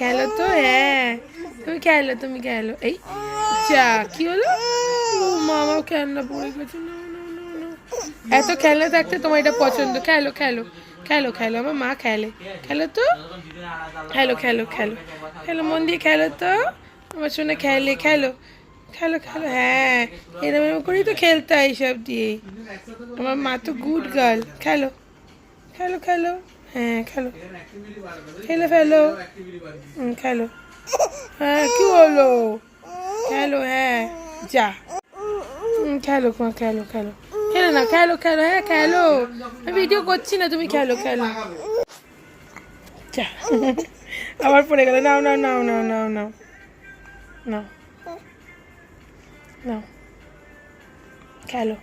খেলো তো, হ্যাঁ তুমি খেলো। এই যা কি হলো, ও মামা খেলনা পড়ে গেছে। না না না না, এত খেলনা থাকতে তোমার এটা পছন্দ। খেলো খেলো খেলো খেলো, আমার মা খেলে। খেলো তো, খেলো খেলো খেলো খেলো, মন দিয়ে খেলো তো, আমার শোনা খেলে। খেলো খেলো খেলো, হ্যাঁ এরম এরম করেই তো খেলতে হয় এইসব দিয়েই। আমার মা তো গুড গার্ল। খেলো খেলো খেলো, হ্যাঁ খেলো, খেলে ফেলো। খেলো, হ্যাঁ কি হলো, খেলো, হ্যাঁ যা। খেলো মা, খেলো খেলো, খেলো না, খেলো খেলো, হ্যাঁ খেলো, আমি ভিডিও করছি না, তুমি খেলো খেলো। যা আবার পড়ে গেল। নাও নাও নাও নাও নাও নাও নাও নাও, খেলো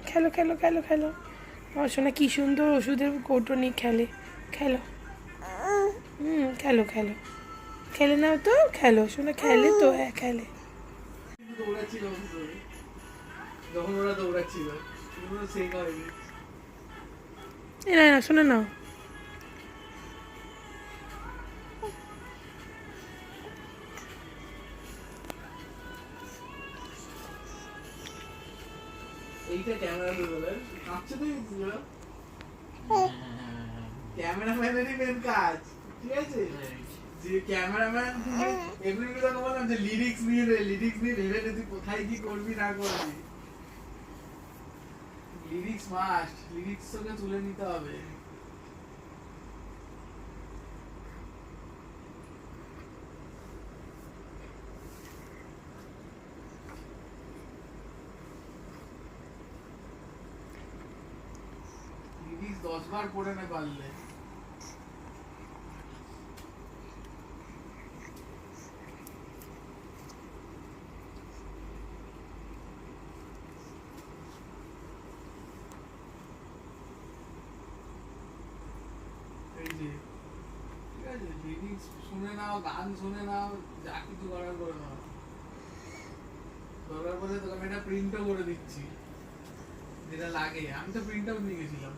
খেলো খেলো খেলো খেলো, আমার শোনা কি সুন্দর ওষুধের কৌটো নিয়ে খেলে। খেলো, খেলো খেলো, খেলে নাও তো, খেলো শোনা, খেলে তো, হ্যাঁ খেলে। যখন ওরা দৌড়াচ্ছিল সেই করেনি। না না শোনা নাও। এইটা ক্যামেরা বলে কাঁপছে তো ক্যামেরাম্যানেরই মেন কাজ, ঠিক আছে? যে ক্যামেরাম্যান এমনি কথা বললাম যে লিরিক্স নিয়ে ভেবে তুই কোথায় কি করবি না করবি। লিরিক্স মাস্ট, লিরিক্স তোকে তুলে নিতে হবে। লিরিক্স 10 বার পড়ে না পারলে। এই যে ঠিক আছে, লিরিক্স শুনে নাও, গান শুনে নাও, যা কিছু করার করে নাও। দরকার পড়লে তোকে আমি একটা প্রিন্টও করে দিচ্ছি, যেটা লাগে। আমি তো প্রিন্ট আউট নিয়ে গেছিলাম।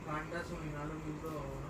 গানটা শুনি, নাহলে বুঝতে পারবো না।